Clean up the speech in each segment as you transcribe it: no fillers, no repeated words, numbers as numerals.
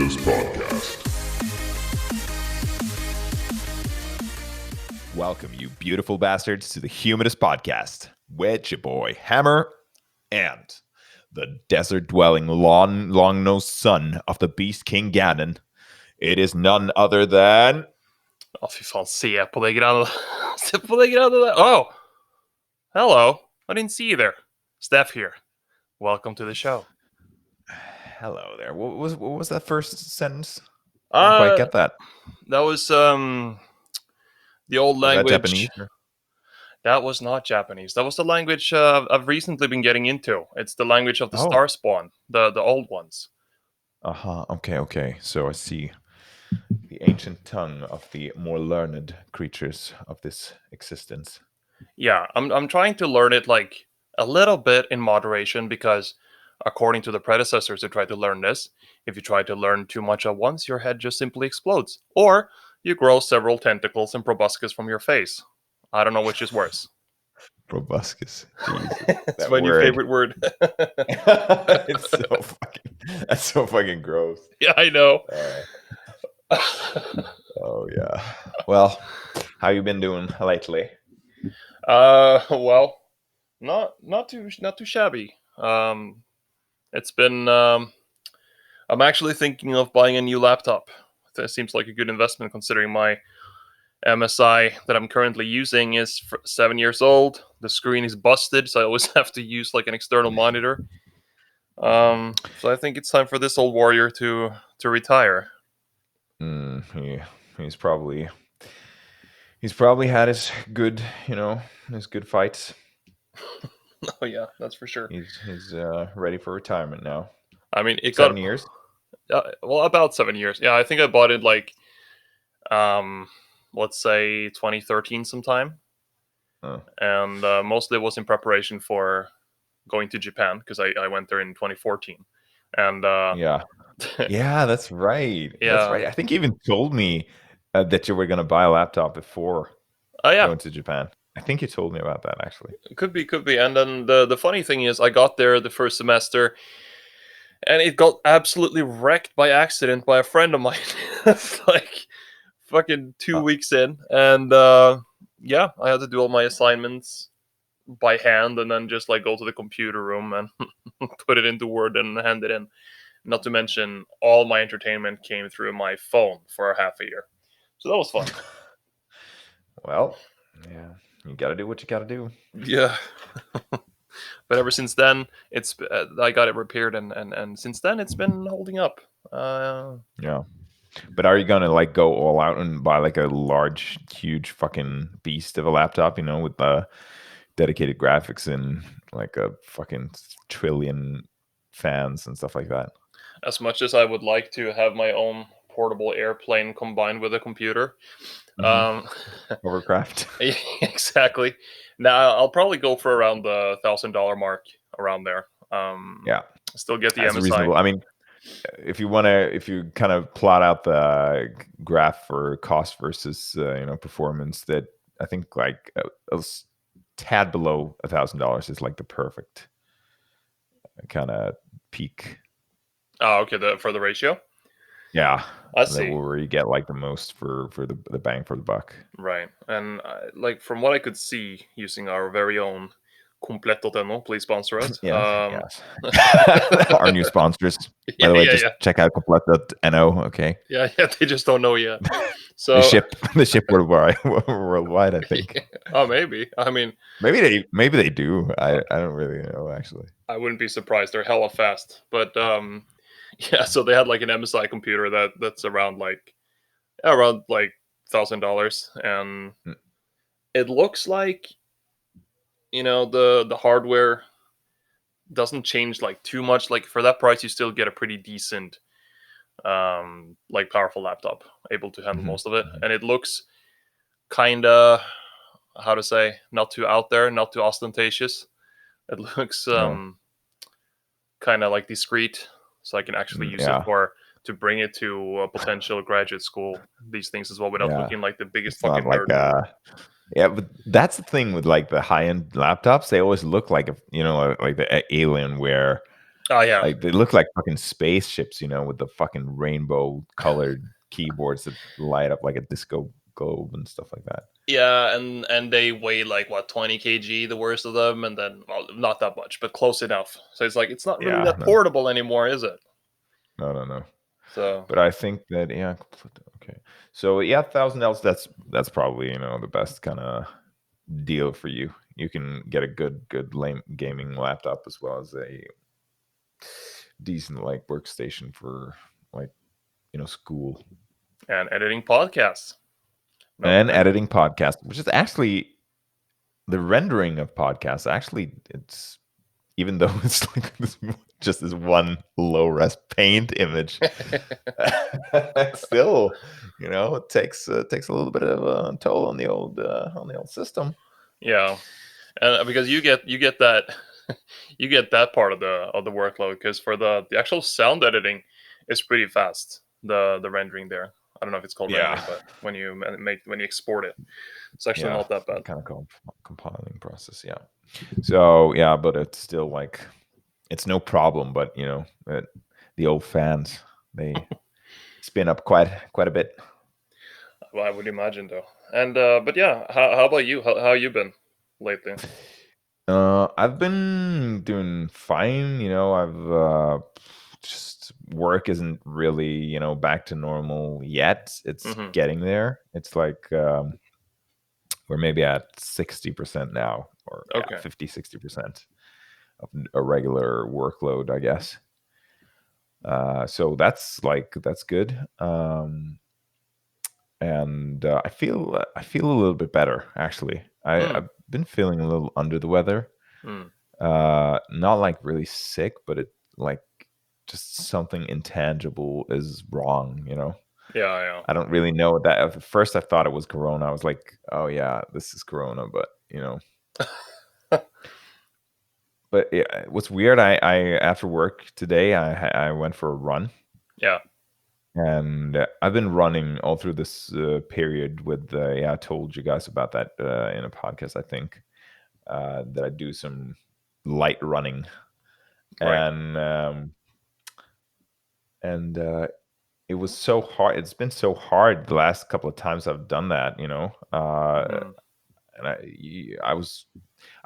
Humidus podcast. Welcome, you beautiful bastards, to the Humidus podcast with your boy Hammer and the desert-dwelling, long-nosed son of the Beast King Ganon. It is none other than... Ja, fy fan, se på det grannet. Se på det grannet där. Oh! Hello. I didn't see you there. Steph here. Welcome to the show. Hello there. What was that first sentence? I didn't quite get that. That was the old language. Was that Japanese? That was not Japanese. That was the language I've recently been getting into. It's the language of the Star Spawn, the old ones. Okay. So I see. The ancient tongue of the more learned creatures of this existence. Yeah, I'm trying to learn it like a little bit in moderation because according to the predecessors who tried to learn this, if you try to learn too much at once, your head just simply explodes. Or you grow several tentacles and proboscis from your face. I don't know which is worse. Proboscis. That's my new favorite word. That's so fucking gross. Yeah, I know. Oh yeah. Well, how you been doing lately? Well, not too shabby. It's been. I'm actually thinking of buying a new laptop. That seems like a good investment considering my MSI that I'm currently using is 7 years old. The screen is busted, so I always have to use like an external monitor. So I think it's time for this old warrior to retire. He's probably had his good, his good fights. Oh yeah, that's for sure. He's ready for retirement now. I mean, it 7 years. Well, about 7 years. Yeah, I think I bought it like, let's say 2013 sometime, and mostly it was in preparation for going to Japan because I went there in 2014, and yeah, that's right. Yeah. That's right. I think you even told me that you were going to buy a laptop before going to Japan. I think you told me about that actually. Could be. And then the funny thing is, I got there the first semester, and it got absolutely wrecked by accident by a friend of mine. Like fucking 2 weeks in, and I had to do all my assignments by hand, and then just like go to the computer room and put it into Word and hand it in. Not to mention, all my entertainment came through my phone for a half a year, so that was fun. Well, yeah. You gotta do what you gotta do. Yeah. But ever since then, it's I got it repaired, and since then it's been holding up. Yeah. But are you gonna like go all out and buy like a large, huge fucking beast of a laptop, with the dedicated graphics and like a fucking trillion fans and stuff like that? As much as I would like to have my own portable airplane combined with a computer. Hovercraft. Exactly. Now I'll probably go for around the $1,000 mark, around there. Still get the That's MSI. reasonable. I mean, if you kind of plot out the graph for cost versus performance, that I think like a tad below $1,000 is like the perfect kind of peak. Oh, okay. For the ratio. Yeah, I see. Where you get like the most for the bang for the buck. Right, and like from what I could see, using our very own Komplett.no, please sponsor us. Yes. Our new sponsors. By the way, just check out Komplett.no. Okay. Yeah, they just don't know yet. So the ship worldwide. I think. Oh, maybe. I mean, maybe they do. I don't really know actually. I wouldn't be surprised. They're hella fast, but yeah. So they had like an MSI computer that's around $1,000, and it looks like the hardware doesn't change like too much. Like for that price, you still get a pretty decent like powerful laptop able to handle most of it, and it looks kind of, how to say, not too out there, not too ostentatious. It looks kind of like discreet, so I can actually use it to bring it to a potential graduate school, these things as well, without looking like the biggest fucking nerd. Yeah, but that's the thing with like the high-end laptops. They always look like like the Alienware Oh yeah, Like they look like fucking spaceships, you know, with the fucking rainbow colored keyboards that light up like a disco globe and stuff like that. yeah, and they weigh like what 20 kg, the worst of them, and then well, not that much, but close enough. So it's like it's not really Yeah, that no, portable anymore, is it? no. So But I think that yeah, okay. So yeah, $1,000. That's probably the best kind of deal for you. You can get a good lame gaming laptop as well as a decent like workstation for like school and editing podcasts, not to and mention. editing podcasts, which is actually the rendering of podcasts. Actually, it's even though it's like just this one low res paint image, still, it takes a little bit of a toll on the old system. Yeah, and because you get that you get that part of the workload because for the actual sound editing, it's pretty fast. The rendering there. I don't know if it's called Yeah, rendering, but when you export it, it's actually yeah, not that bad. kind of compiling process. Yeah. So yeah, but it's still like it's no problem. But the old fans, they spin up quite a bit. Well, I would imagine though. And but yeah, how about you? How you been lately? I've been doing fine. I've just work isn't really back to normal yet. It's Hmm. getting there. It's like we're maybe at 60% now, or yeah, Okay. 50-60% of a regular workload, I guess. So that's good. And I feel a little bit better actually. Mm. I've been feeling a little under the weather. Mm. Not like really sick, but it like just something intangible is wrong. Yeah. I don't really know that. At first I thought it was corona. I was like, oh yeah, this is corona, Yeah. but yeah, what's weird, I after work today I went for a run, Yeah. and I've been running all through this period with yeah, I told you guys about that in a podcast, I think, that I do some light running, Right. and it was so hard. It's been so hard the last couple of times I've done that. Hmm. And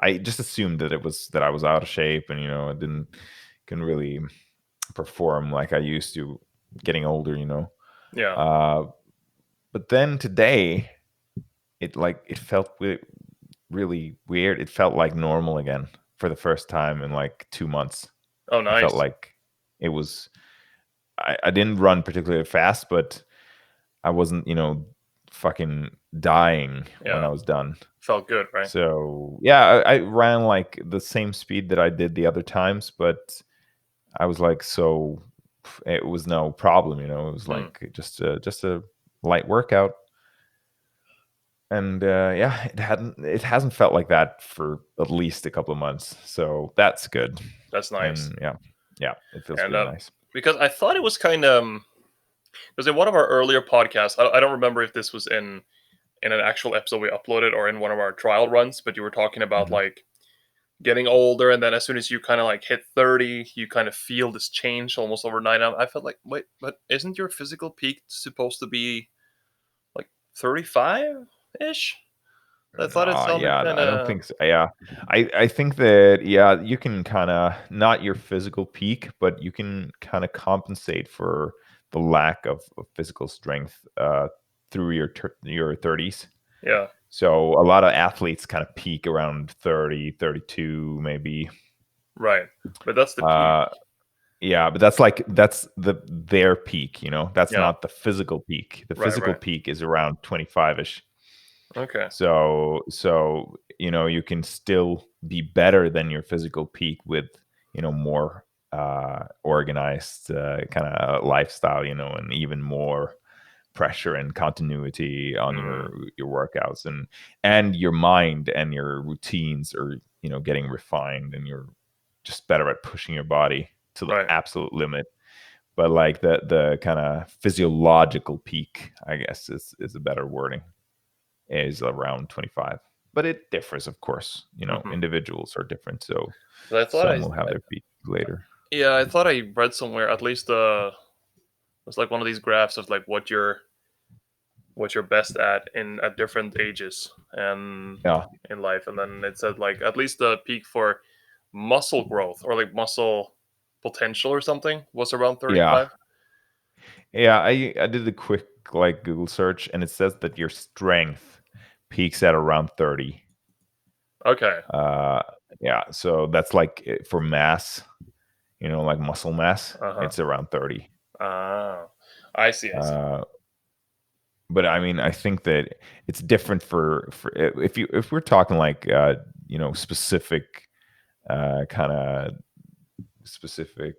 I just assumed that I was out of shape, and I didn't can really perform like I used to, getting older. Yeah. Uh, but then today, it felt really weird. It felt like normal again for the first time in like 2 months. Oh, It felt nice. like it was. I didn't run particularly fast, but I wasn't, fucking dying when I Yeah. was done. Felt good, right? So yeah, I ran like the same speed that I did the other times, but I was like, so it was no problem. It was Mm. like just a light workout, and yeah, it hasn't felt like that for at least a couple of months, so that's good. That's nice. And yeah, it feels And really nice. because I thought it was kind of because in one of our earlier podcasts, I don't remember if this was in an actual episode we uploaded or in one of our trial runs, but you were talking about Mhm. like getting older, and then as soon as you kind of like hit 30, you kind of feel this change almost overnight. I felt like, wait, but isn't your physical peak supposed to be like 35 ish? I thought it sounded Yeah, kind I don't of. think so. Yeah, I think that yeah, you can kind of not your physical peak, but you can kind of compensate for the lack of physical strength through your 30s. Yeah, So a lot of athletes kind of peak around 30, 32, maybe. right. But that's the peak. Uh, yeah, but that's their peak. That's Yeah, not the physical peak. The physical right. peak is around 25ish. Okay, So you can still be better than your physical peak with more organized kind of lifestyle, and even more pressure and continuity on mm, your workouts, and your mind and your routines are getting refined, and you're just better at pushing your body to the right. absolute limit. But like the kind of physiological peak, I guess, is a better wording, is around 25. But it differs, of course. Hmm. Individuals are different, so But I thought some will have their peak later. Yeah, I thought I read somewhere at least it's like one of these graphs of like what you're best at in at different ages and Yeah, in life, and then it said like at least the peak for muscle growth or like muscle potential or something was around yeah, 35. yeah. I did a quick like Google search, and it says that your strength peaks at around 30. Okay. Uh, yeah, so that's like for mass, like muscle mass, Uh huh. it's around 30. Ah, I see. I see. Uh, but I mean, I think that it's different for if we're talking like specific kind of specific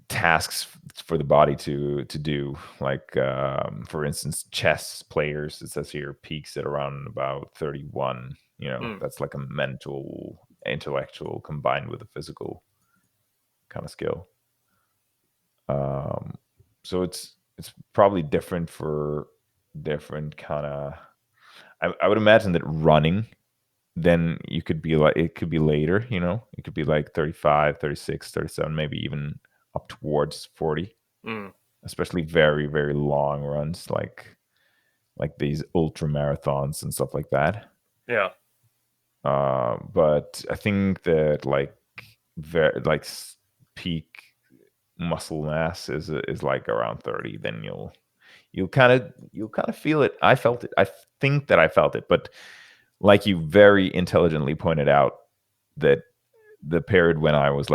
tasks for the body to do, like for instance chess players, it says here peaks at around about 31. Mm, That's like a mental intellectual combined with a physical kind of skill. um so it's probably different for different kind of, I would imagine that running, then you could be like, it could be later, it could be like 35, 36, 37, maybe even up towards 40, mm, especially very, very long runs, like these ultra marathons and stuff like that. yeah. But I think that like very like peak muscle mass is like around 30. Then you'll kind of feel it. I felt it. I think that I felt it, but like you very intelligently pointed out, that the period when I was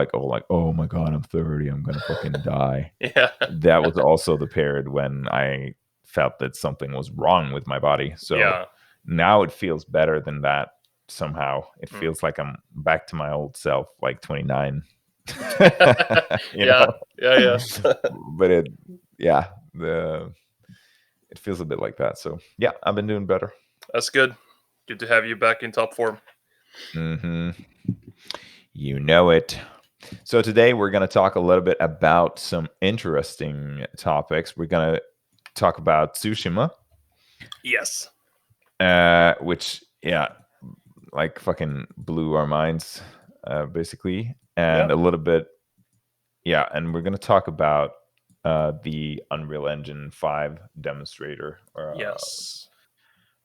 oh my god, I'm 30, I'm gonna fucking die. Yeah. That was also the period when I felt that something was wrong with my body. So Yeah. now it feels better than that. Somehow it Mm. feels like I'm back to my old self, like 29. you Yeah. know Yeah. Yeah. but yeah, it feels a bit like that. So yeah, I've been doing better. That's good. Good to have you back in top form. Hmm. You know it. So today we're going to talk a little bit about some interesting topics. We're going to talk about Tsushima, Yes. which, yeah, like fucking blew our minds, basically, Yeah. and a little bit, yeah. And we're going to talk about the Unreal Engine 5 demonstrator Yes.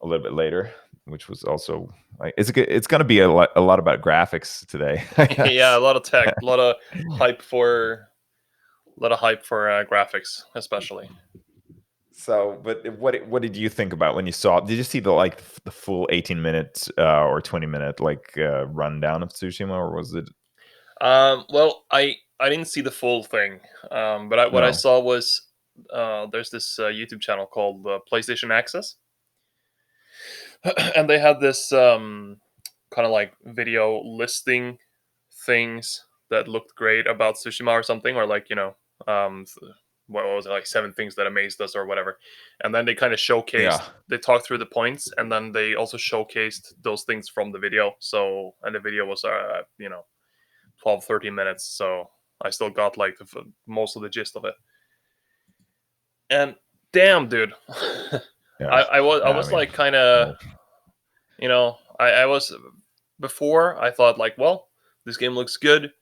a little bit later, which was also like, it's going to be a lot about graphics today, I Yeah. A guess. lot of tech. A lot of hype for graphics, especially. So, but what did you think about when you saw? Did you see the full 18 minutes or 20 minute rundown of Tsushima, or was it Well, I didn't see the full thing, but what I no? saw was there's this YouTube channel called PlayStation Access, and they had this kind of like video listing things that looked great about Tsushima or something, or like what was it, like 7 things that amazed us or whatever, and then they kind of Yeah, showcased. They talked through the points, and then they also showcased those things from the video. So, and the video was 12, 13 minutes, so I still got like most of the gist of it. And damn, dude, yeah. I I was mean, like kind of, well, I was before I thought like, well, this game looks good,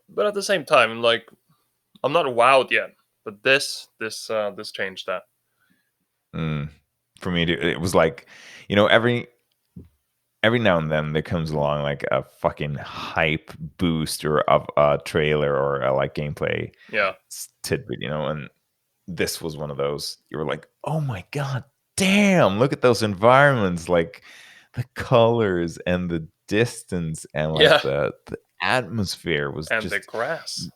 but at the same time, like, I'm not wowed yet. But this changed that. mm, for me, it was like, every now and then there comes along like a fucking hype booster of a trailer or a like gameplay Yeah, tidbit, and this was one of those. You were like, "Oh my god, damn! Look at those environments, like the colors and the distance and like yeah, the atmosphere was and the just grass.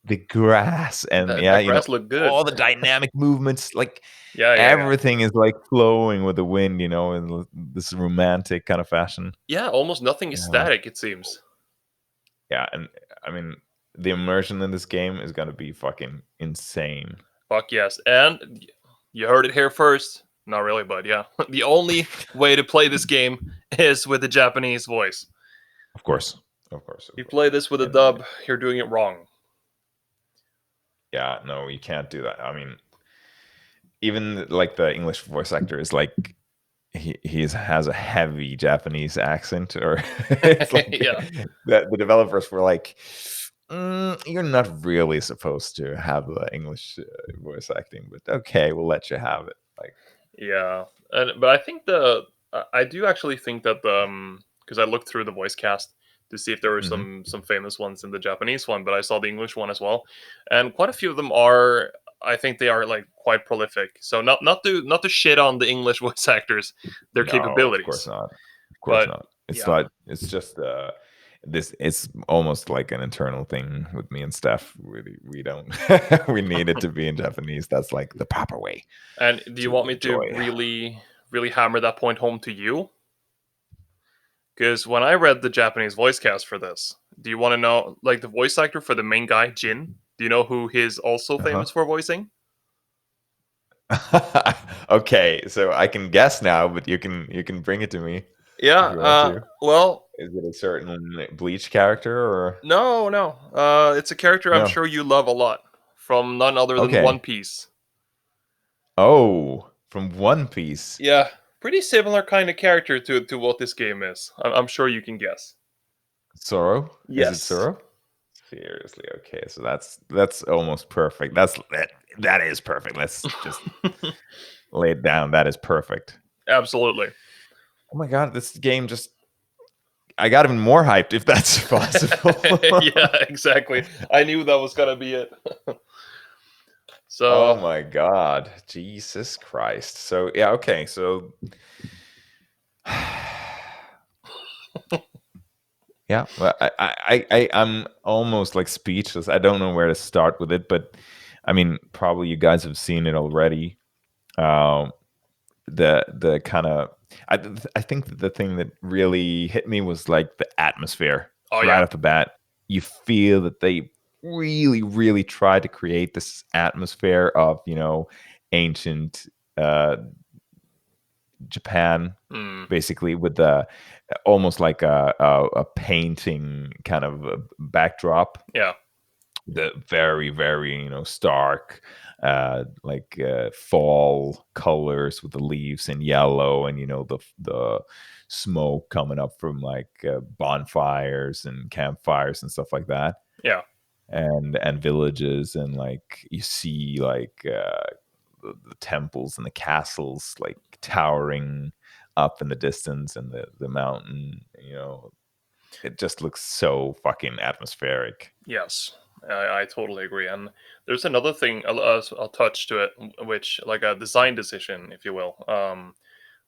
the grass and yeah, That grass looked good. all the dynamic movements, like Yeah, yeah, yeah. everything is like flowing with the wind, in this romantic kind of fashion. Yeah, almost nothing is Yeah, static. It seems. yeah, and I mean, the immersion in this game is gonna be fucking insane. Fuck yes. And you heard it here first. Not really, but yeah. The only way to play this game is with the Japanese voice. Of course, of course, of You course. play this with a And dub, you're doing it wrong. yeah, no, you can't do that. I mean, even like the English voice actor is like he has a heavy Japanese accent, or it's like Yeah, that the developers were like, "You're not really supposed to have English voice acting, but okay, we'll let you have it." Like, yeah. But I think I do actually think that because I looked through the voice cast to see if there were mhm. some famous ones in the Japanese one, but I saw the English one as well, and quite a few of them are. I think they are like quite prolific. So not to shit on the English voice actors, their No, of course capabilities, not. Of course but not. It's yeah. like it's just this. It's almost like an internal thing with me and Steph. We don't we need it to be in Japanese. That's like the proper way And do you to want me to enjoy. really hammer that point home to you? Because when I read the Japanese voice cast for this, do you want to know, like the voice actor for the main guy, Jin? Do you know who he's also famous Uh for voicing? huh. Okay, so I can guess now, but you can bring it to me if Yeah. you want to. Well, Is it a certain Bleach character or no, no. It's a character I'm no? sure you love a lot from none other than One Okay. Piece. Oh, from One Piece. Yeah, pretty similar kind of character to what this game is. I'm sure you can guess. Zoro? Is it Yes. Zoro? Seriously, okay. So that's almost perfect. That is perfect. Let's just lay it down. That is perfect. Absolutely. Oh my god, this game just I got even more hyped if that's possible. Yeah, exactly. I knew that was gonna be it. Oh So my god. Jesus Christ. So yeah, okay. So yeah, well, I'm almost like speechless. I don't know where to start with it, but I mean, probably you guys have seen it already. Um, the kind of I think that the thing that really hit me was like the atmosphere oh right yeah. off the bat. You feel that they really tried to create this atmosphere of ancient uh, Japan, Mm, basically with the almost like a painting kind of backdrop, yeah. the very stark fall colors with the leaves in yellow, and the smoke coming up from bonfires and campfires and stuff like that, Yeah. and villages, and like you see the temples and the castles like towering up in the distance, and the mountain, it just looks so fucking atmospheric. Yes, I totally agree. And there's another thing I'll touch to it, which like a design decision, if you will,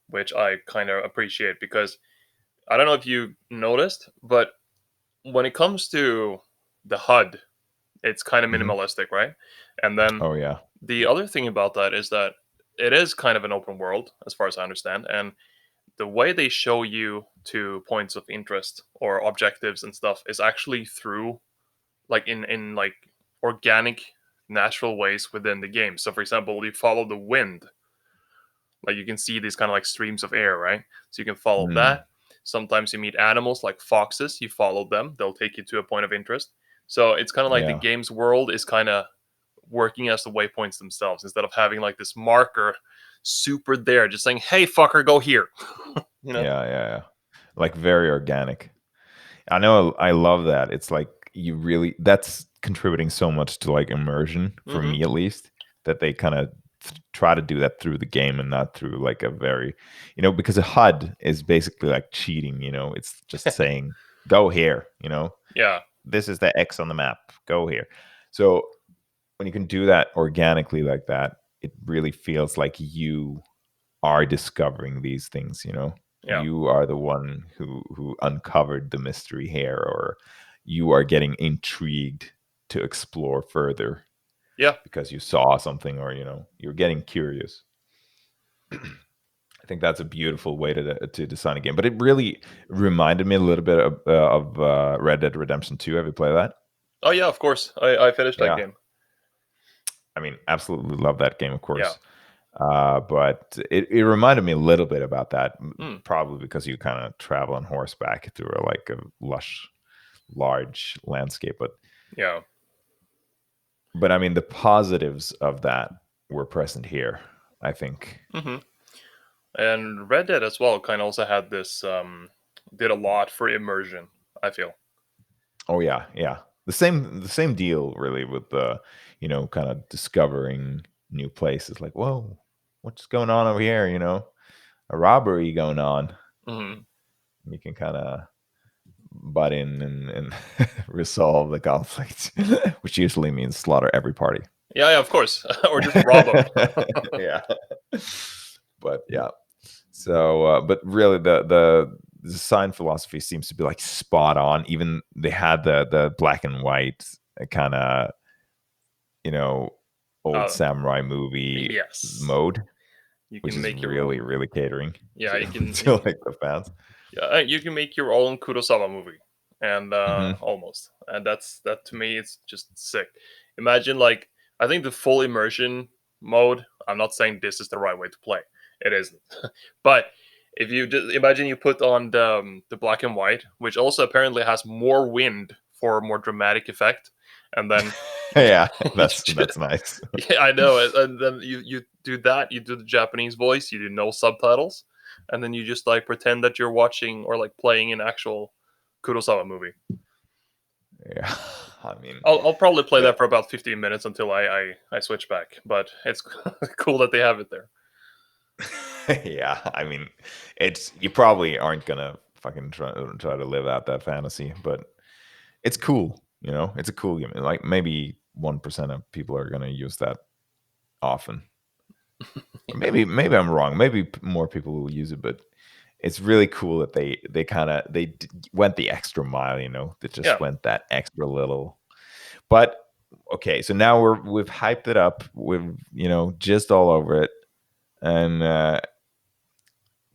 which I kind of appreciate because I don't know if you noticed, but when it comes to the HUD, it's kind of Mhm. minimalistic, right? And then Oh yeah. the other thing about that is that it is kind of an open world, as far as I understand, and the way they show you to points of interest or objectives and stuff is actually through like in like organic natural ways within the game. So for example, you follow the wind, like you can see these kind of like streams of air, right? So you can follow Mm, that. Sometimes you meet animals like foxes, you follow them, they'll take you to a point of interest. So it's kind of like the yeah. game's world is kind of working as the waypoints themselves instead of having like this marker super there just saying, hey fucker, go here. you know Yeah. Like very organic. I know I love that. It's like that's contributing so much to like immersion for hmm me at least, that they kind of try to do that through the game and not through like a very, because a HUD is basically like cheating, it's just saying go here, yeah, this is the X on the map, go here. So when you can do that organically like that, it really feels like you are discovering these things, yeah, you are the one who uncovered the mystery here, or you are getting intrigued to explore further yeah. because you saw something, or you're getting curious. I think that's a beautiful way to design a game, but it really reminded me a little bit of Red Dead Redemption 2. Have you played that? Oh yeah, of course. I finished that Yeah, game. I mean, absolutely love that game, of Yeah. course. But it reminded me a little bit about that, Hmm. probably because you kind of travel on horseback through like a lush, large landscape. Yeah. But I mean, the positives of that were present here, I think. hmm And Red Dead as well kind of also had this did a lot for immersion, I feel. Oh yeah, yeah. The same deal really with the, kind of discovering new places. Like, whoa, what's going on over here? A robbery going on. Hmm. You can kind of butt in and resolve the conflict, which usually means slaughter every party. Yeah, yeah, of course. Or just rob them. Yeah. But yeah. So, but really, the design philosophy seems to be like spot on. Even they had the black and white kind of, you know old uh, samurai movie yes, mode, you which can is make your really really catering yeah, to you can to like the fans. yeah, you can make your own Kurosawa movie, and Hmm. almost, and that to me it's just sick. Imagine like I think the full immersion mode. I'm not saying this is the right way to play. It isn't, but if you just imagine you put on the black and white, which also apparently has more wind for more dramatic effect, and then you just, Yeah, you that's nice. yeah, I know it. And then you do that. You do the Japanese voice. You do no subtitles, and then you just like pretend that you're watching or like playing an actual Kurosawa movie. Yeah, I mean, I'll probably play the that for about 15 minutes until I switch back. But it's cool that they have it there. yeah, I mean, it's you probably aren't gonna fucking try to live out that fantasy, but it's cool. It's a cool game. Like maybe 1% of people are gonna use that often. Or maybe I'm wrong. Maybe more people will use it, but it's really cool that they kind of went the extra mile. They just Yeah, went that extra little. But okay, so now we've hyped it up. We've just all over it, and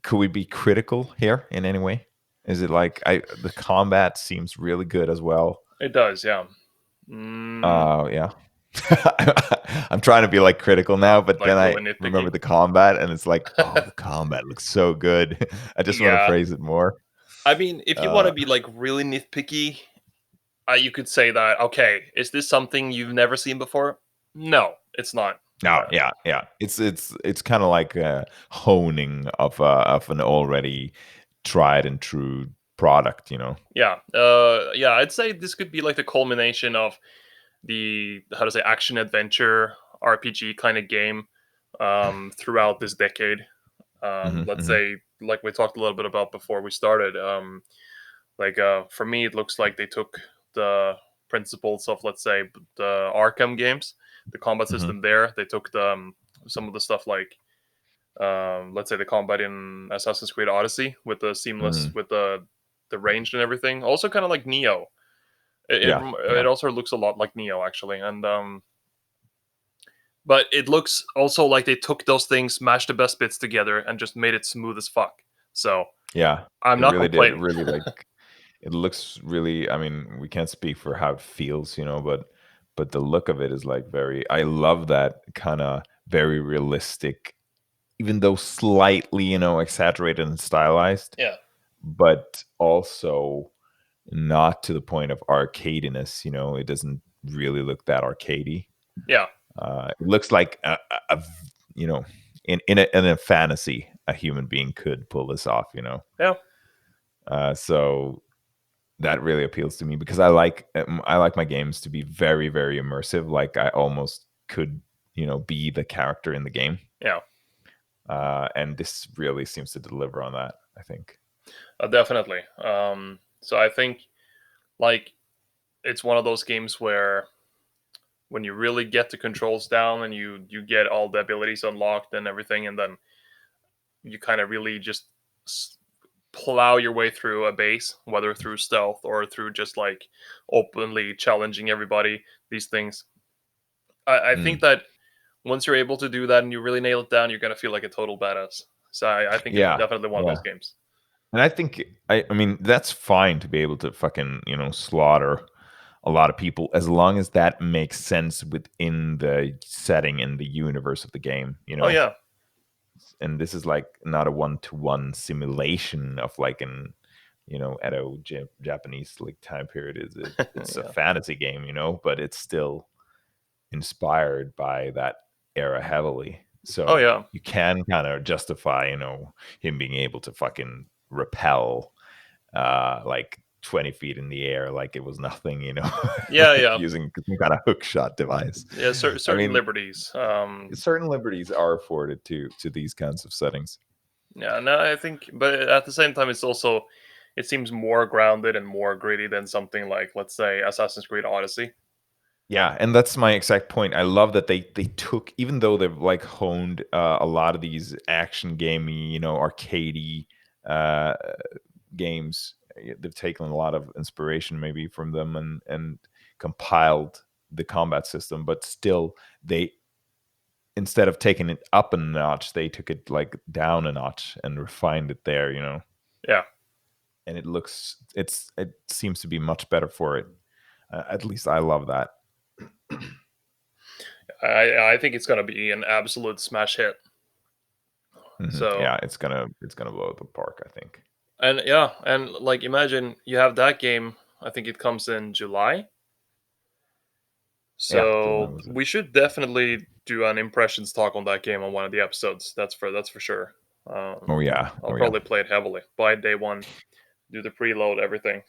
could we be critical here in any way? Is it like the combat seems really good as well? it does. Yeah. Mm, Yeah. I'm trying to be like critical now, but like then I really remember nitpicky. the combat and it's like, oh, the combat looks so good. I just want to Yeah. phrase it more. I mean, if you want Uh, to be like really nitpicky, you could say that. Okay, is this something you've never seen before? No, it's not. no, Uh, yeah, yeah. It's kind of like honing of an already tried and true product. Yeah, yeah, I'd say this could be like the culmination of the how to say action adventure RPG kind of game throughout this decade. Hmm. Let's Hmm. say, like we talked a little bit about before we started. Like for me, it looks like they took the principles of let's say the Arkham games, the combat Hmm. system there. They took some of the stuff like let's say the combat in Assassin's Creed Odyssey with the seamless Hmm. with the range and everything. Also, kind of like Neo. It, Yeah, yeah, it also looks a lot like Neo actually, and but it looks also like they took those things, mashed the best bits together, and just made it smooth as fuck. So yeah. I'm It not really did. It complaining. really like it looks really. I mean, we can't speak for how it feels, but the look of it is like very. I love that kind of very realistic, even though slightly, exaggerated and stylized, Yeah, but also not to the point of arcadiness. It doesn't really look that arcadey. yeah, It looks like you know, in a fantasy, a human being could pull this off. yeah, So that really appeals to me because I like my games to be very very immersive. Like I almost could be the character in the game, yeah. and this really seems to deliver on that, I think. Definitely. So I think like it's one of those games where when you really get the controls down and you get all the abilities unlocked and everything, and then you kind of really just plow your way through a base, whether through stealth or through just like openly challenging everybody. These things, I think Mm. that once you're able to do that and you really nail it down, you're gonna feel like a total badass. So I think it's Yeah, definitely one of yeah. those games. And I think I mean that's fine to be able to fucking slaughter a lot of people as long as that makes sense within the setting and the universe of the game. Oh yeah, And this is like not a one-to-one simulation of like an Edo Japanese like time period. It's a yeah, fantasy game, but it's still inspired by that era heavily. Oh So yeah, you can kind of justify, him being able to fucking repel like 20 feet in the air like it was nothing, yeah, yeah, using some kind of hook shot device. yeah. I Certain mean, liberties. certain liberties are afforded to these kinds of settings. Yeah, no, I think, but at the same time, it seems more grounded and more gritty than something like, let's say, Assassin's Creed Odyssey. Yeah, and that's my exact point. I love that they took, even though they've like honed a lot of these action gamey, arcadey uh, games. They've taken a lot of inspiration maybe from them and compiled the combat system, but still they, instead of taking it up a notch, they took it like down a notch and refined it there. Yeah, And it seems to be much better for it. At least I love that. I think it's gonna be an absolute smash hit. So, Yeah, it's gonna blow up the park, I think. and yeah, and like imagine you have that game. I think it comes in July. Yeah, July So was it. we should definitely do an impressions talk on that game on one of the episodes. That's for sure. Oh yeah, I'll oh yeah. probably play it heavily by day one, do the preload, everything.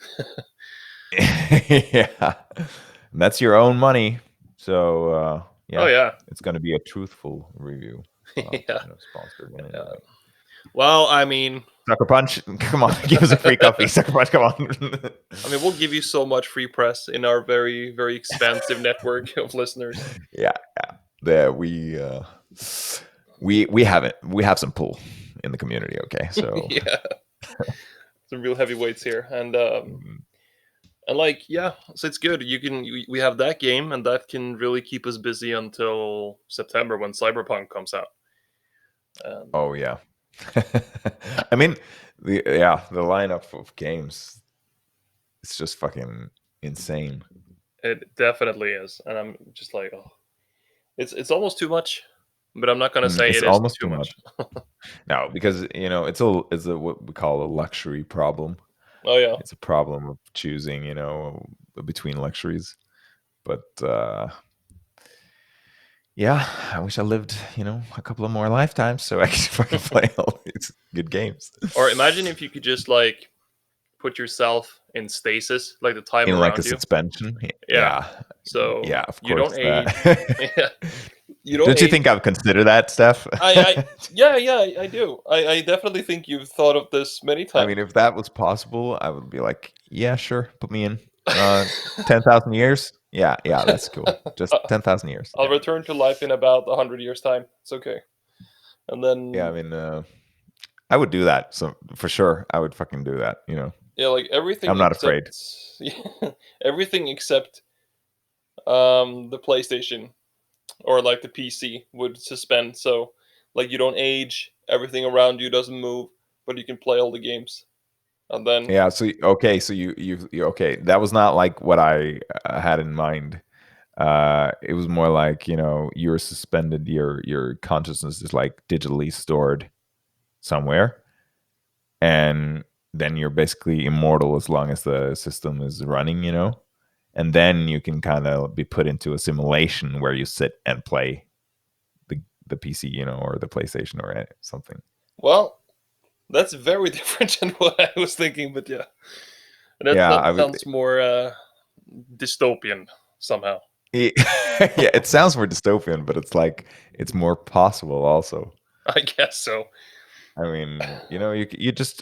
Yeah, and that's your own money. So Oh yeah, yeah, it's going to be a truthful review, not yeah. sponsored in any Yeah. way. Well, I mean, Sucker Punch, come on, give us a free coffee. Sucker Punch, come on. we'll give you so much free press in our very, very expansive network of listeners. Yeah, yeah. There we have it. We have some pull in the community. Okay, so Yeah, some real heavyweights here, mm, and like, yeah, so it's good. We have that game, and that can really keep us busy until September when Cyberpunk comes out. oh yeah. I mean, the lineup of games, it's just fucking insane. It definitely is, and I'm just like, oh, it's almost too much, but I'm not gonna say It's it is almost too too much. much. No, because it's a what we call a luxury problem. Oh yeah. It's a problem of choosing, between luxuries. But yeah, I wish I lived, a couple of more lifetimes so I could fucking play all these good games Or imagine if you could just like put yourself in stasis, like the time in like a around you. suspension. Yeah. Yeah, So yeah, of you don't course. age. That. Yeah. You don't Don't you age. think I've considered that stuff? I yeah, yeah, I do. I definitely think you've thought of this many I times. mean, if that was possible, I would be like, yeah, sure, put me in. 10,000 years. Yeah, yeah, that's cool. Just 10,000 years. I'll Yeah, return to life in about 100 years time. It's okay. And yeah. I then mean, I would do that. So for sure, I would fucking do that. yeah, like everything I'm not except afraid. everything except the PlayStation or like the PC would suspend. So like you don't age, everything around you doesn't move, but you can play all the games. And then Yeah. So okay. So you okay? That was not like what I had in mind. It was more like you're suspended. Your consciousness is like digitally stored somewhere, and then you're basically immortal as long as the system is running. And then you can kind of be put into a simulation where you sit and play the PC, or the PlayStation or something. well, that's very different than what I was thinking, but yeah. Yeah, That sounds more dystopian somehow. yeah, it sounds more dystopian, but it's like it's more possible also. I guess so. I mean, you just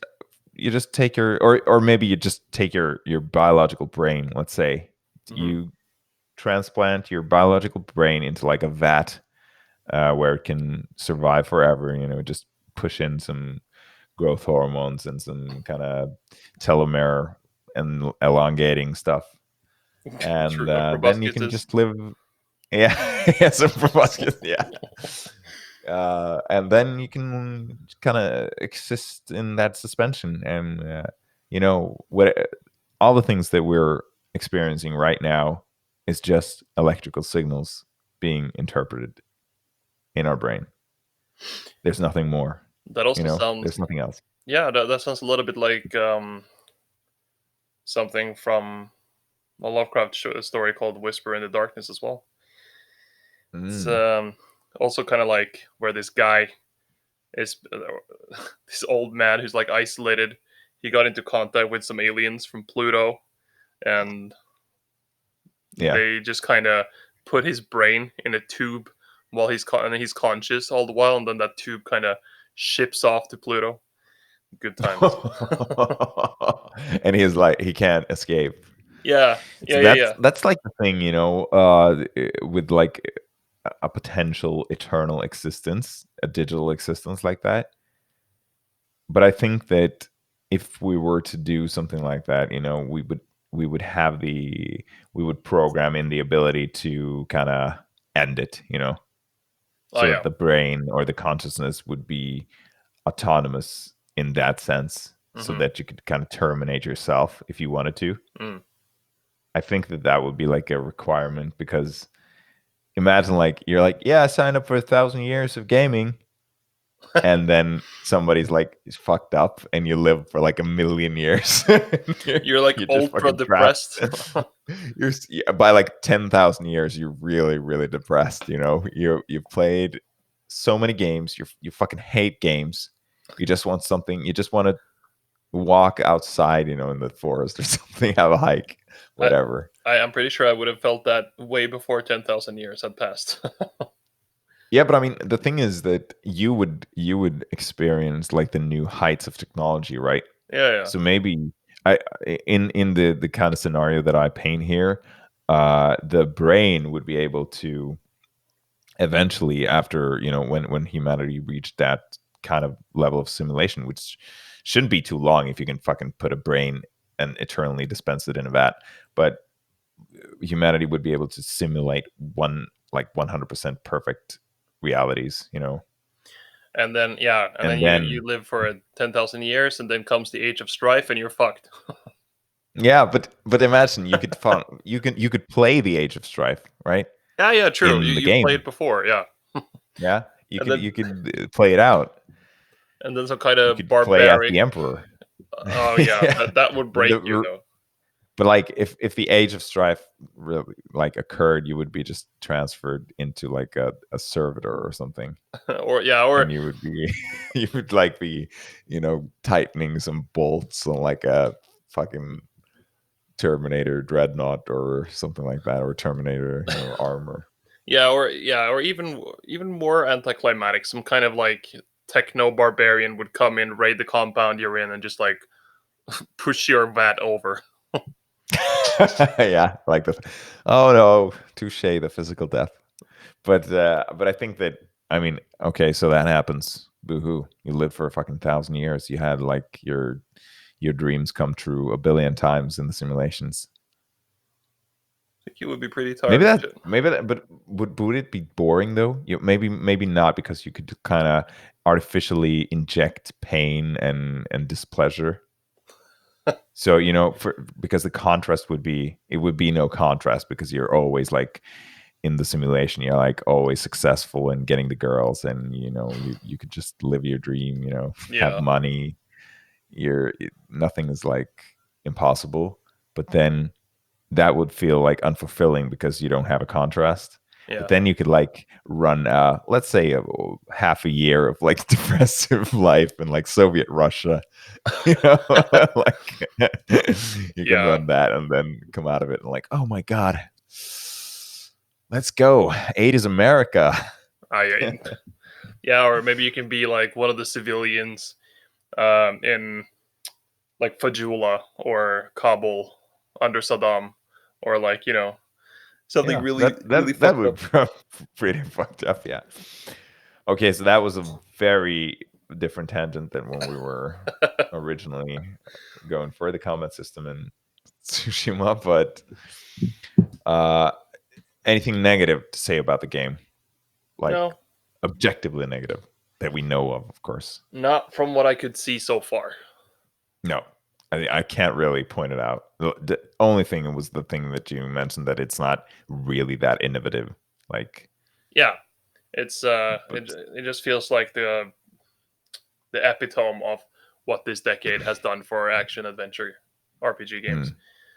take or maybe you just take your biological brain. Let's say Hmm. you transplant your biological brain into like a vat where it can survive forever. Just push in some growth hormones and some kind of telomere and elongating stuff, True, and like then you proboscis can is. just live. Yeah, yeah, some proboscis. Yeah, and then you can kind of exist in that suspension, and what all the things that we're experiencing right now is just electrical signals being interpreted in our brain. There's nothing more. That also sounds. There's nothing else. Yeah, that sounds a little bit like something from a Lovecraft story called "Whisper in the Darkness" as well. It's Mm. Also, kind of like where this guy is, this old man who's like isolated. He got into contact with some aliens from Pluto, and Yeah. they just kind of put his brain in a tube while and he's conscious all the while, and then that tube kind of ships off to Pluto. Good times. And he's like he can't escape. Yeah, So yeah, yeah, yeah. that's like the thing, with like a potential eternal existence, a digital existence like that. But I think that if we were to do something like that, we would have we would program in the ability to kind of end it, Oh so that yeah. the brain or the consciousness would be autonomous in that sense, so Mm-hmm. that you could kind of terminate yourself if you wanted to. Mm. I think that that would be like a requirement, because imagine like you're like, yeah, I signed up for 1,000 years of gaming, and then somebody's like is fucked up and you live for like 1,000,000 years. you're, You're like you're just ultra fucking trapped. depressed. Yeah, by like 10,000 years you're really really depressed. You've played so many games, you fucking hate games, you just want something, you just want to walk outside, in the forest or something, have a hike, I, whatever. I'm pretty sure I would have felt that way before 10,000 years had passed. Yeah, but I mean, the thing is that you would experience like the new heights of technology, right? Yeah, yeah. So maybe I in the kind of scenario that I paint here, the brain would be able to eventually, after when humanity reached that kind of level of simulation, which shouldn't be too long if you can fucking put a brain and eternally dispense it in a vat, but humanity would be able to simulate 100% perfect realities, And then yeah, and then and you then live for 10,000 years, and then comes the age of strife, and you're fucked. yeah, but imagine you could play the Age of Strife, right, Yeah, yeah, true. in the You've played game. before, yeah. Yeah, you And could then you could play it out. some kind You of could play as barbaric. the Emperor. Oh yeah, that would break you The though. But like if the Age of Strife really like occurred, you would be just transferred into like a servitor or something, Or yeah, or and you would be you would like be tightening some bolts on like a fucking Terminator dreadnought or something like that, or Terminator armor. yeah, or even more anticlimactic. Some kind of like techno barbarian would come in, raid the compound you're in, and just like push your vat over. Yeah, like the oh no, touche, the physical death. But I think that, I mean, okay, so that happens. Boo-hoo. You lived for a fucking 1,000 years. You had like your dreams come true a billion times in the simulations. I think you would be pretty tired of shit. But would it be boring though? Maybe not, because you could kind of artificially inject pain and displeasure. So because the contrast would be no contrast, because you're always like in the simulation, you're like always successful in getting the girls, and you could just live your dream, have Yeah, money. Nothing is like impossible. But then that would feel like unfulfilling because you don't have a contrast. But yeah, then you could like run let's say half a year of like depressive life in like Soviet Russia. you know like you can yeah. run that and then come out of it and like, oh my god, let's go, aid is America. I yeah, or maybe you can be like one of the civilians in like Fajula or Kabul under Saddam, or like something Yeah, really really that fucked would up. be pretty fucked up. Yeah. Okay, so that was a very different tangent than when we were originally going for the combat system in Tsushima. But uh, anything negative to say about the game, like No, objectively negative that we know of course? not from what I could see so far. No, I can't really point it out. The only thing was the thing that you mentioned, that it's not really that innovative. Like, Yeah, it's but it just feels like the epitome of what this decade has done for action adventure RPG games,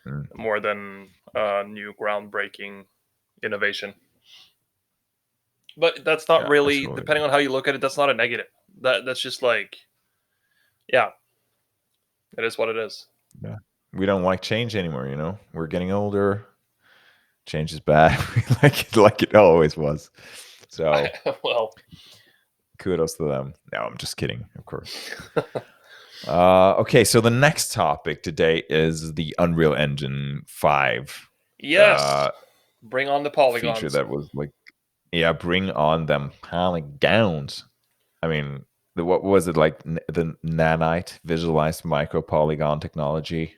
mm, mm. more than new groundbreaking innovation. But that's not Yeah, that's really, really depending on how you look at it, that's not a negative. That's just like, yeah, it is what it is. yeah. We don't like change anymore, you know? We're getting older. Change is bad. We like it always was. So Well, kudos to them. No, I'm just kidding, of course. Okay, so the next topic today is the Unreal Engine 5 yes, bring on the feature polygons. that was like, yeah, bring on them polygons. I mean, what was it like? The nanite visualized micro polygon technology.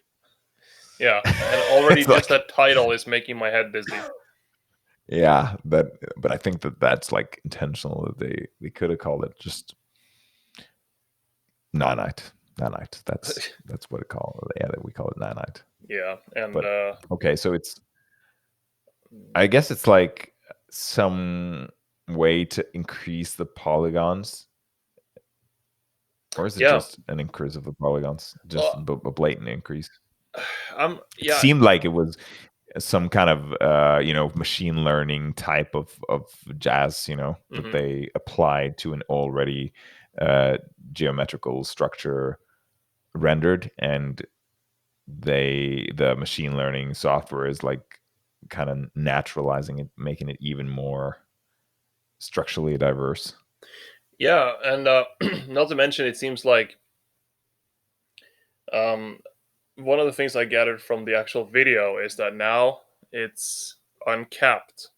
Yeah, and already It's just like, that title is making my head busy. yeah, but I think that's like intentional. They could have called it just nanite. Nanite. That's what it called. Yeah, we call it nanite. Yeah, and But okay, so it's, I guess it's like some way to increase the polygons, or is it yeah, just an increase of the polygons, just well, a blatant increase? It yeah, seemed like it was some kind of machine learning type of jazz, that hmm they applied to an already uh, geometrical structure rendered, and the machine learning software is like kind of naturalizing it, making it even more structurally diverse. yeah, and not to mention, it seems like um, one of the things I gathered from the actual video is that now it's uncapped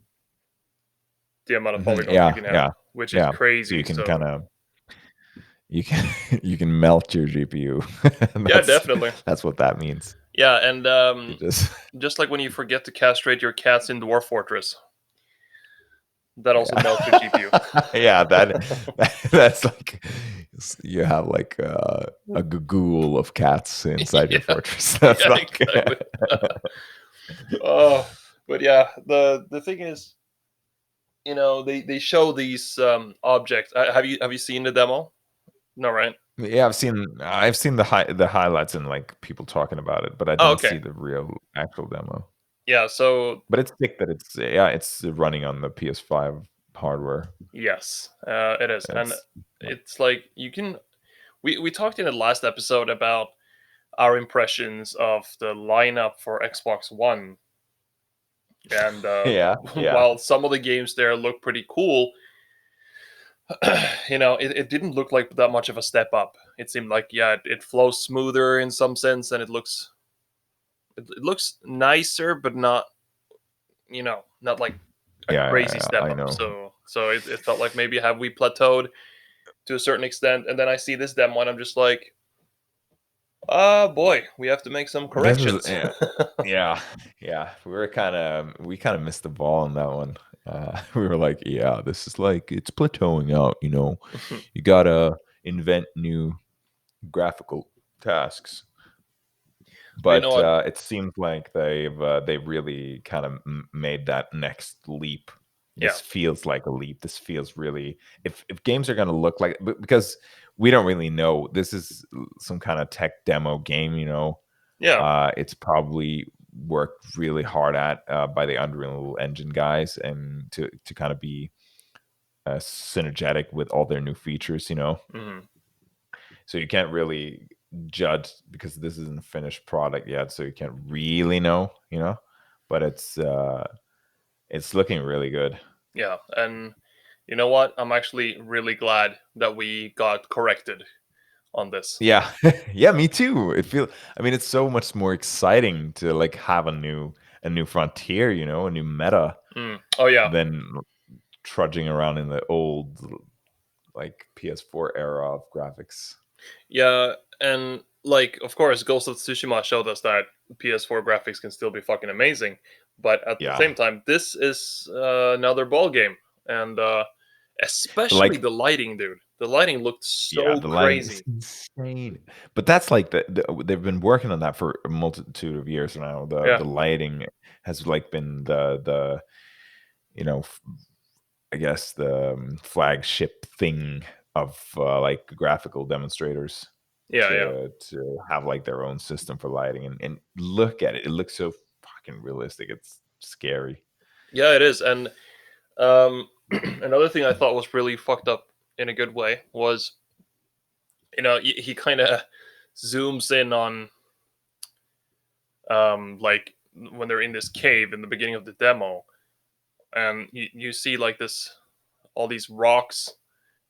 the amount of polygons you Yeah, can yeah, have, which is yeah. So crazy. you can So kind of, you can you can melt your GPU. yeah, that's definitely. that's what that means. Yeah, and You just just like when you forget to castrate your cats in Dwarf Fortress, that also yeah. melts your GPU. Yeah, that's like, you have like a ghoul of cats inside your Yeah, fortress. That's yeah, like exactly. Oh, but yeah, the thing is, they show these objects. Have you seen the demo? No, right? yeah, I've seen the highlights and like people talking about it, but I Oh, didn't okay. see the real actual demo. Yeah. So But it's sick that it's running on the PS5 hardware. yes, it is, and It's it's like you can. We talked in the last episode about our impressions of the lineup for Xbox One, and yeah, yeah, while some of the games there look pretty cool, it didn't look like that much of a step up. It seemed like, yeah, it flows smoother in some sense, and it looks nicer, but not like a yeah, yeah, crazy yeah, step I up. know. So it felt like maybe have we plateaued to a certain extent, and then I see this demo, and I'm just like, boy, we have to make some This is corrections. yeah, yeah, yeah. We kind of missed the ball on that one. We were like, yeah, this is like it's plateauing out. You gotta invent new graphical tasks. But you know But what? it seems like they really kind of made that next leap. Yeah, This feels like a leap. This feels really, if games are going to look like, because we don't really know. This is some kind of tech demo game. yeah, It's probably worked really hard at by the Unreal Engine guys, and to kind of be synergetic with all their new features. hmm So you can't really judge because this isn't a finished product yet, so you can't really know. But it's looking really good. yeah. And you know what? I'm actually really glad that we got corrected on this. Yeah. Yeah, me too. I mean, it's so much more exciting to like have a new frontier, a new meta, Oh yeah, than trudging around in the old like PS4 era of graphics. yeah, and like, of course, Ghost of Tsushima showed us that PS4 graphics can still be fucking amazing, but at the Yeah. same time, this is another ball game, and especially Like, the lighting, dude. The lighting looked yeah, so the lighting is crazy. insane. But that's like they've been working on that for a multitude of years now. The Yeah, the lighting has like been the you know f- I guess the flagship thing of like graphical demonstrators yeah, yeah, to have like their own system for lighting, and look at it. It looks so fucking realistic. It's scary. yeah. It is, and Another thing I thought was really fucked up in a good way was, he kind of zooms in on, like when they're in this cave in the beginning of the demo, and you see like this, all these rocks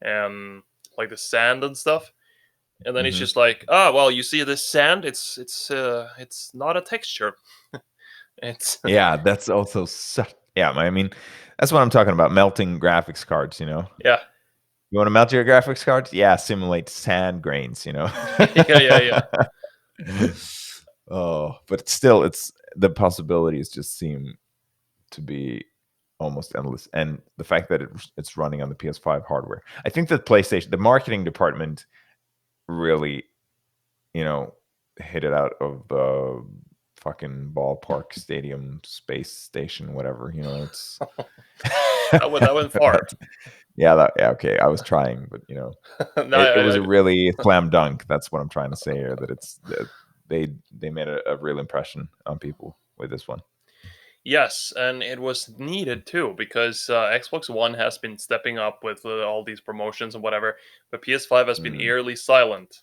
and like the sand and stuff, and then it's Hmm. just like, ah, well, you see this sand, it's not a texture. It's Yeah, that's also such. Yeah, I mean, that's what I'm talking about. Melting graphics cards. yeah. You want to melt your graphics cards? Yeah, simulate sand grains. Yeah, yeah, yeah. Oh, but still, it's the possibilities just seem to be almost endless, and the fact that it's running on the PS5 hardware. I think that PlayStation, the marketing department, really, you know, hit it out of the fucking ballpark, stadium, space station, whatever. It's That went far. yeah, yeah, okay. I was trying, but No, it was a really slam dunk. That's what I'm trying to say here. That they made a real impression on people with this one. yes, and it was needed too because Xbox One has been stepping up with all these promotions and whatever, but PS5 has been Mm. eerily silent.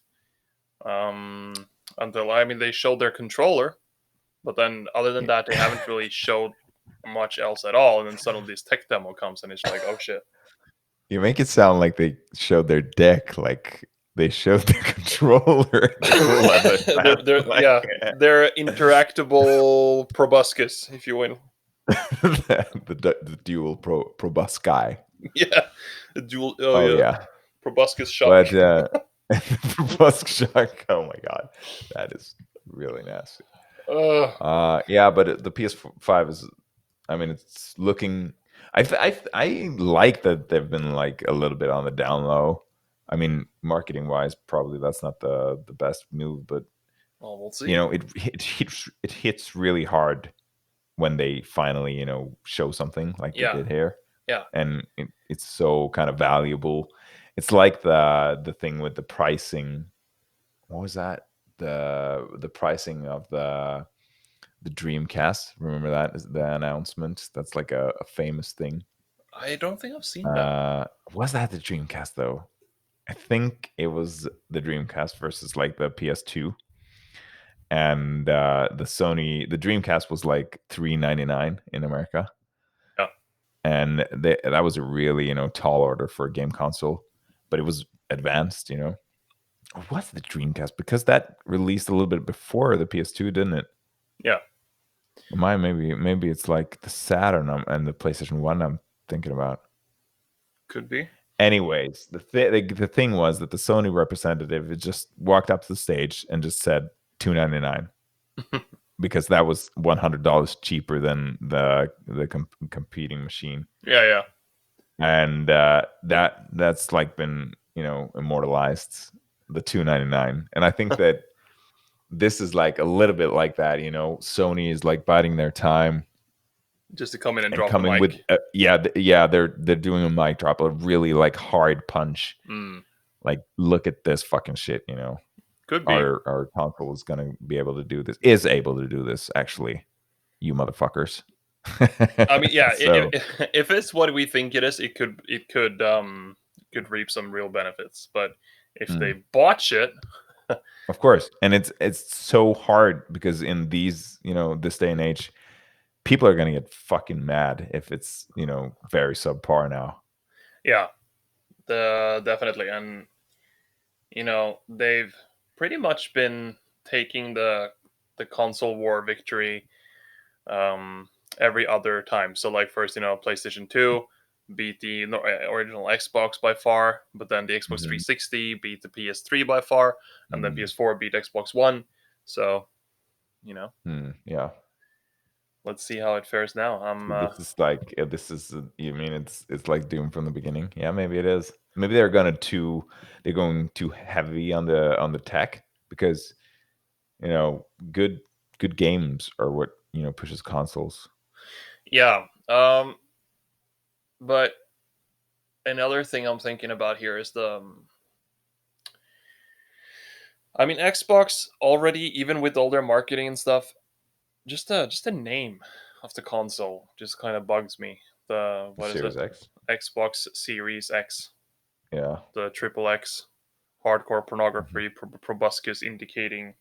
Um, until, I mean, they showed their controller, but then other than that, they haven't really showed much else at all. And then suddenly this tech demo comes, and it's like, oh shit. You make it sound like they showed their dick, like they showed the controller, the leather they're, strap, they're like yeah, they're interactable proboscis, if you will. the dual proboscis. Yeah, the dual. Oh Oh yeah, yeah, proboscis shock. but proboscis shark. Oh my god, that is really nasty. Uh, Yeah, but the PS5 is. I mean, it's looking. I like that they've been like a little bit on the down low. I mean, marketing wise, probably that's not the best move, but well, we'll see. it hits really hard when they finally show something like they Yeah, did here, yeah. and it's so kind of valuable. It's like the thing with the pricing. What was that? The pricing of the Dreamcast. Remember that is the announcement? That's like a famous thing. I don't think I've seen that. Was that the Dreamcast though? I think it was the Dreamcast versus like the PS2, and the Dreamcast was like $399 in America, Yeah, and that was a really tall order for a game console, but it was advanced. Or was it the Dreamcast because that released a little bit before the PS2, didn't it? yeah. Maybe it's like the Saturn and the PlayStation 1 I'm thinking about. Could be. Anyways, the thing was that the Sony representative just walked up to the stage and just said $299 because that was $100 cheaper than the competing machine, Yeah, yeah. and that's like been immortalized, the $299. And I think that this is like a little bit like that. Sony is like biding their time Just to come in and and drop the coming with mic. yeah, they're doing a mic drop, a really like hard punch, Mm, like look at this fucking shit. could be. Our console is gonna be able to do this, is able to do this, actually, you motherfuckers. I mean, yeah. So If it's what we think it is, it could reap some real benefits. But if they mm, botch it, of course, and it's so hard because in these this day and age, people are gonna get fucking mad if it's very subpar now. yeah, definitely. And they've pretty much been taking the console war victory, um, every other time. So like first, PlayStation 2 beat the original Xbox by far, but then the Xbox Mhm. 360 beat the PS3 by far, and then Mm, PS4 beat Xbox One. So, you know, yeah. let's see how it fares now. So this is like you mean it's like Doom from the beginning? Yeah, maybe it is. Maybe they're going too heavy on the tech because you know good good games are what pushes consoles. Yeah. But another thing I'm thinking about here is I mean, Xbox already, even with all their marketing and stuff, just the name of the console just kind of bugs me. The The what is it? Series X. Xbox Series X, Yeah. the triple X, hardcore pornography, proboscis indicating.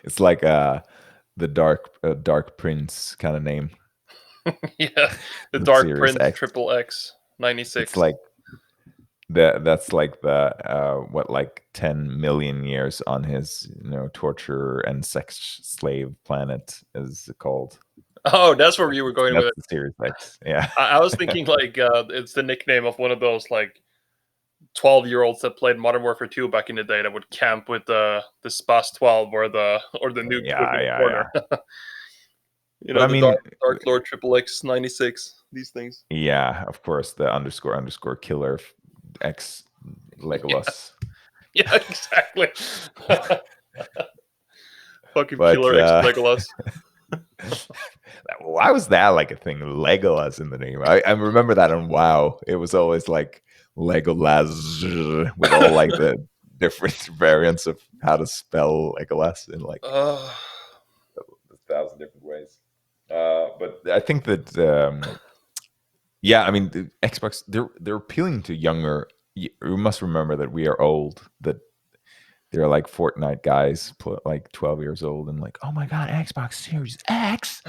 It's like the Dark Prince kind of name. Yeah, the The Dark Series Print X. triple X It's 96. like that's like the what, like 10 million years on his, torture and sex slave planet is called. Oh, that's where you were going with That's it. the Series X. Yeah. I was thinking like it's the nickname of one of those like 12-year-olds that played Modern Warfare 2 back in the day that would camp with the Spas 12 or the nuke clip Yeah, in the yeah, corner. yeah. You But know, I the mean, Dark Lord Triple X 96. These things. yeah, of course, the underscore killer X Yeah, Legolas. yeah, exactly. Fucking But Killer X Legolas. why was that like a thing? Legolas in the name. I remember that on WoW. It was always like Legolas with all like the different variants of how to spell Legolas in like uh, 1,000 different ways. But I think that yeah, I mean, the Xbox, they're appealing to younger. You must remember that we are old. That they're like Fortnite guys, like 12 years old, and like, oh my god, Xbox Series X.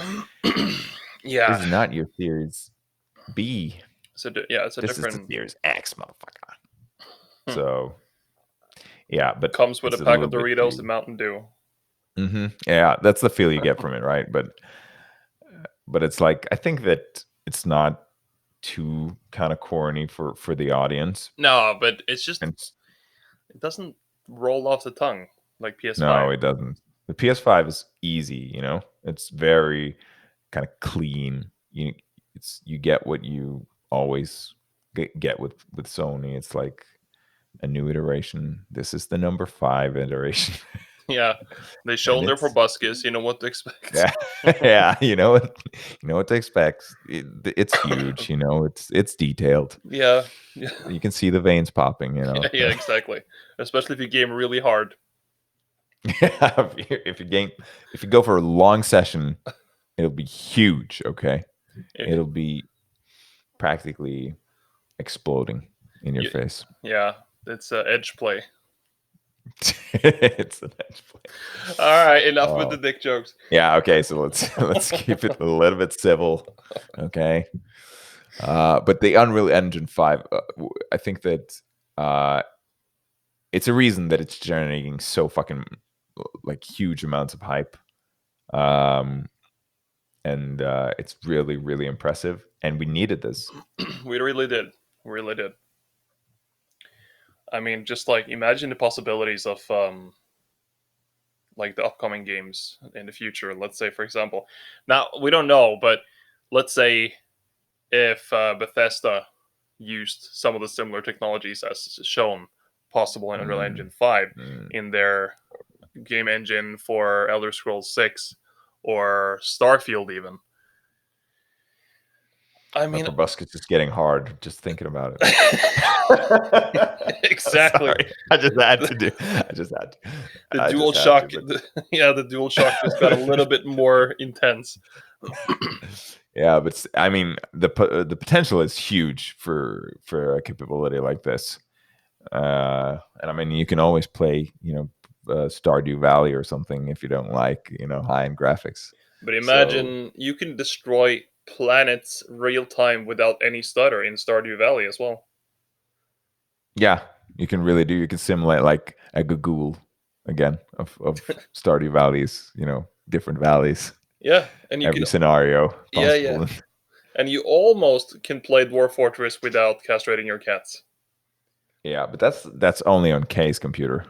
yeah. This is not your Series B. So yeah, it's a This is the different. Series X, motherfucker. Hmm. So yeah, but Comes with a it's a pack little of bit Doritos and too. Mountain Dew. Yeah, that's the feel you get from it, right? But it's like, I think that it's not too kind of corny for the audience, No, but it's just and it doesn't roll off the tongue like PS5. no, it doesn't. The PS5 is easy, It's very kind of clean. You get what you always get with Sony. It's like a new iteration. This is the number 5 iteration. Yeah, they And shown their it's proboscis. You know what to expect. yeah, yeah, you know what to expect. It's huge, it's detailed. Yeah, yeah, You can see the veins popping, yeah, yeah, exactly. Especially if you game really hard. Yeah, if you go for a long session, it'll be huge, okay? Eh, It'll be practically exploding in your y- face. Yeah, it's edge play. It's an edge play. All right, enough with the Oh, dick jokes. yeah, okay, so let's keep it a little bit civil, okay? But the Unreal Engine 5, I think that uh, it's a reason that it's generating so fucking like huge amounts of hype. Um, and it's really, really impressive. And we needed this. We really did. We really did. I mean, just like imagine the possibilities of like the upcoming games in the future. Let's say, for example, now we don't know, but let's say if Bethesda used some of the similar technologies as shown possible in Unreal Mm, Engine 5 mm. in their game engine for Elder Scrolls 6 or Starfield, even. I My mean, proboscis is getting hard just thinking about it. exactly. Sorry, I just had to do. I just had to. The I dual just had to. shock, But yeah, the dual shock just got a little bit more intense. yeah, but I mean, the potential is huge for a capability like this. And I mean, you can always play, Stardew Valley or something if you don't like, high end graphics. But So imagine you can destroy planets real time without any stutter in Stardew Valley as well. yeah, you can really do. You can simulate like a Google again of Stardew Valleys, different valleys, Yeah, and you can, every scenario yeah, yeah, possible. and you almost can play Dwarf Fortress without castrating your cats. Yeah, but that's only on K's computer.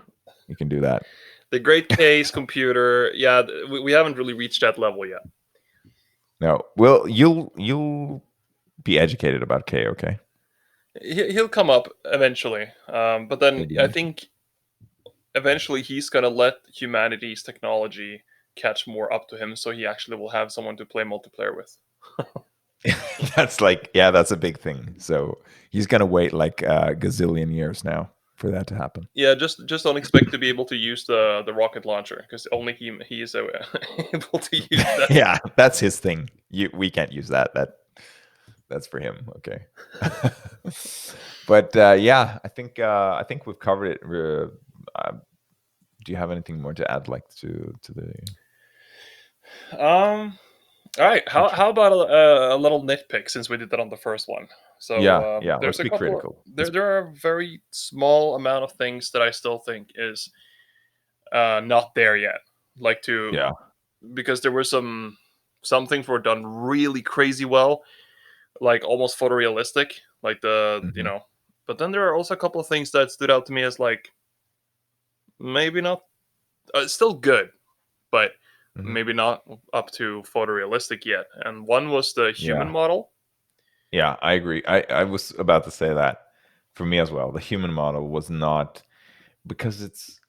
You can do that. The Great Case computer, yeah, we haven't really reached that level yet. No, well, you'll be educated about K. Okay, He'll come up eventually, but then you'll be I educated. think eventually he's gonna let humanity's technology catch more up to him, so he actually will have someone to play multiplayer with. That's like, yeah, that's a big thing. So he's gonna wait like a gazillion years now for that to happen. Yeah, just don't expect to be able to use the rocket launcher because only he is able to use that. Yeah, that's his thing. We can't use that. That's for him. Okay. But yeah, I think we've covered it. Do you have anything more to add, like to the Um. All right. actual? How about a little nitpick since we did that on the first one? So Yeah, yeah. there's Let's a be couple. critical. There are a very small amount of things that I still think is not there yet. Like to Yeah. because there were some things were done really crazy well, like almost photorealistic, like the Hmm. But then there are also a couple of things that stood out to me as like maybe not still good, but Hmm. maybe not up to photorealistic yet. And one was the human Yeah. model. Yeah, I agree. I was about to say that for me as well. The human model was not, because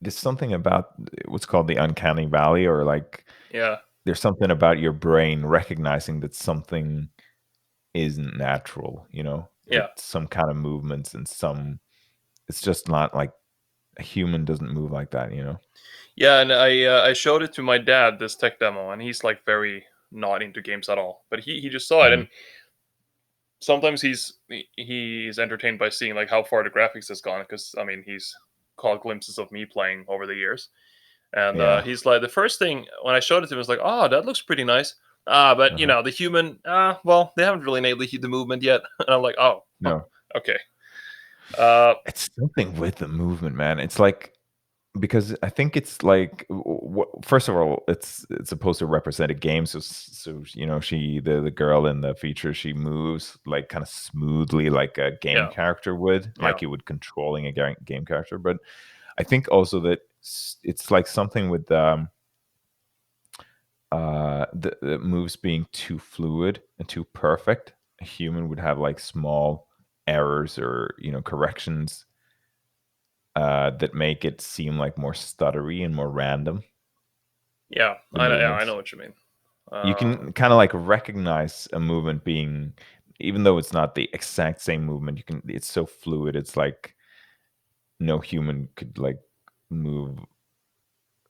there's something about what's called the uncanny valley, or like Yeah, there's something about your brain recognizing that something isn't natural, yeah, that some kind of movements and some, it's just not like a human doesn't move like that. yeah. And I showed it to my dad, this tech demo, and he's like very not into games at all. But he just saw it, Hmm. and sometimes he's entertained by seeing like how far the graphics has gone, because I mean he's caught glimpses of me playing over the years, and Yeah. he's like, the first thing when I showed it to him was like, oh, that looks pretty nice. But Uh-huh. the human, well, they haven't really nailed the movement yet. And I'm like, oh, No, okay. uh it's something with the movement, man. It's like, because I think it's like, first of all, it's supposed to represent a game, so she, the girl in the feature, she moves like kind of smoothly, like a game yeah, character would, yeah, like you would controlling a game character. But I think also that it's like something with the moves being too fluid and too perfect. A human would have like small errors or corrections that make it seem like more stuttery and more random, yeah, the I know movements. what you mean. You can kind of like recognize a movement being, even though it's not the exact same movement, it's so fluid. It's like no human could like move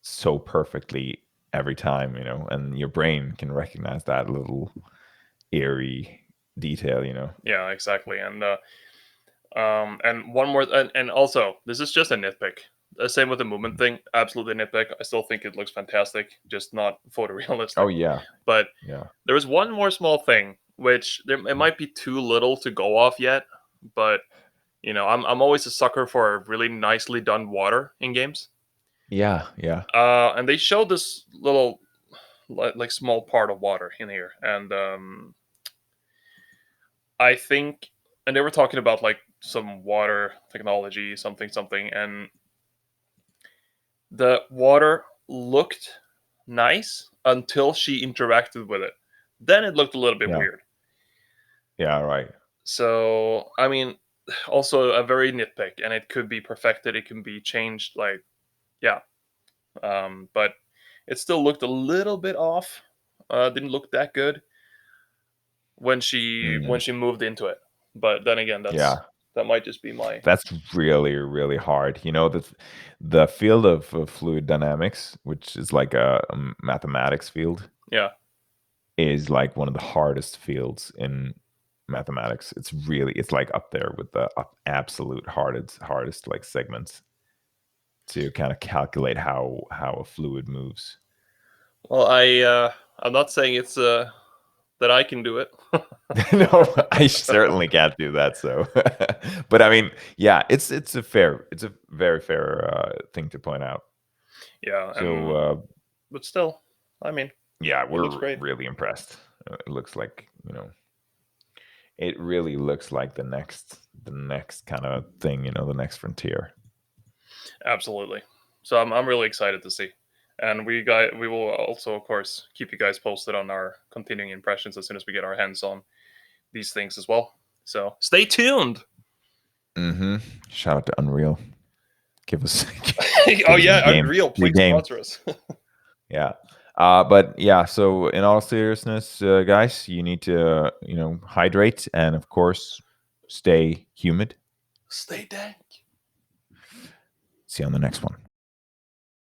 so perfectly every time, and your brain can recognize that little eerie detail. Yeah, exactly. And one more, and also this is just a nitpick. The same with the movement thing. Absolutely nitpick. I still think it looks fantastic, just not Oh photorealistic. yeah, But yeah. there was one more small thing, which it might be too little to go off yet, but I'm always a sucker for really nicely done water in games. Yeah, yeah. And they showed this little like small part of water in here, and I think, and they were talking about like some water technology, something, something, and the water looked nice until she interacted with it. Then it looked a little bit Yeah, weird. yeah, right. So, I mean, also a very nitpick, and it could be perfected, it can be changed, like, yeah. But it still looked a little bit off. Didn't look that good when Mm, she moved into it. But then again, yeah. that might just be my That's really, really hard. The field of fluid dynamics, which is like a mathematics field, yeah. is like one of the hardest fields in mathematics. It's like up there with the absolute hardest like segments to kind of calculate how a fluid moves. Well, I'm not saying it's that I can do it. No, I certainly can't do that. So, but I mean, yeah, it's a very fair thing to point out. Yeah, So, and but still, I mean, yeah, it looks we're great. really impressed. It looks like it really looks like the next kind of thing, the next frontier. Absolutely. So I'm really excited to see. And we will also of course keep you guys posted on our continuing impressions as soon as we get our hands on these things as well. So stay tuned. Mm-hmm. Shout out to Unreal. Give us Oh give us a yeah, game, Unreal, free please game. sponsor us. Yeah. But yeah, so in all seriousness, guys, you need to, hydrate and of course stay humid. Stay dank. See you on the next one.